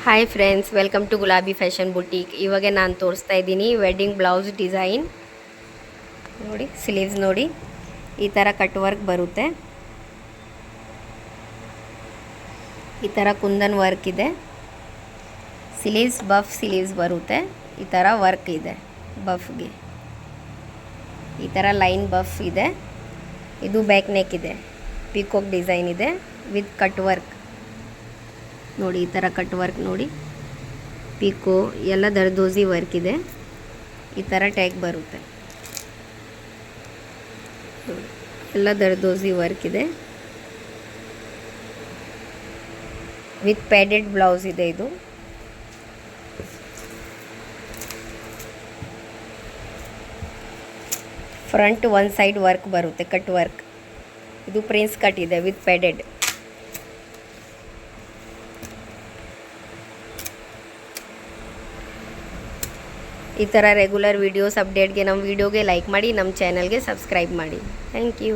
Hi friends, welcome to ಗುಲಾಬಿ fashion boutique. ಇವಾಗ ನಾನು ತೋರಿಸ್ತಾ ಇದ್ದೀನಿ ವೆಡ್ಡಿಂಗ್ ಬ್ಲೌಸ್ ಡಿಸೈನ್. ನೋಡಿ, ಸ್ಲೀವ್ಸ್ ನೋಡಿ, ಈ ಥರ ಕಟ್ ವರ್ಕ್ ಬರುತ್ತೆ. ಈ ಥರ ಕುಂದನ್ ವರ್ಕ್ ಇದೆ. ಸ್ಲೀವ್ಸ್ ಬಫ್ ಸ್ಲೀವ್ಸ್ ಬರುತ್ತೆ. ಈ ಥರ ವರ್ಕ್ ಇದೆ ಬಫ್ಗೆ. ಈ ಥರ ಲೈನ್ ಬಫ್ ಇದೆ. ಇದು ಬ್ಯಾಕ್ ನೆಕ್ ಇದೆ. ಪಿಕಾಕ್ ಡಿಸೈನ್ ಇದೆ ವಿತ್ ಕಟ್ ವರ್ಕ್. ನೋಡಿ, ಈ ಥರ ಕಟ್ ವರ್ಕ್ ನೋಡಿ, ಪಿಕೋ ಎಲ್ಲ ದರ್ದೋಸಿ ವರ್ಕ್ ಇದೆ. ಈ ಥರ ಟ್ಯಾಗ್ ಬರುತ್ತೆ. ಎಲ್ಲ ದರ್ದೋಸಿ ವರ್ಕ್ ಇದೆ ವಿತ್ ಪ್ಯಾಡೆಡ್ ಬ್ಲೌಸ್ ಇದೆ. ಇದು ಫ್ರಂಟ್ ಒನ್ ಸೈಡ್ ವರ್ಕ್ ಬರುತ್ತೆ, ಕಟ್ ವರ್ಕ್. ಇದು ಪ್ರಿನ್ಸ್ ಕಟ್ ಇದೆ ವಿತ್ ಪ್ಯಾಡೆಡ್. ಈ ಥರ ರೆಗ್ಯುಲರ್ ವೀಡಿಯೋಸ್ ಅಪ್ಡೇಟ್ಗೆ ನಮ್ಮ ವೀಡಿಯೋಗೆ ಲೈಕ್ ಮಾಡಿ, ನಮ್ಮ ಚಾನಲ್ಗೆ ಸಬ್ಸ್ಕ್ರೈಬ್ ಮಾಡಿ. Thank you.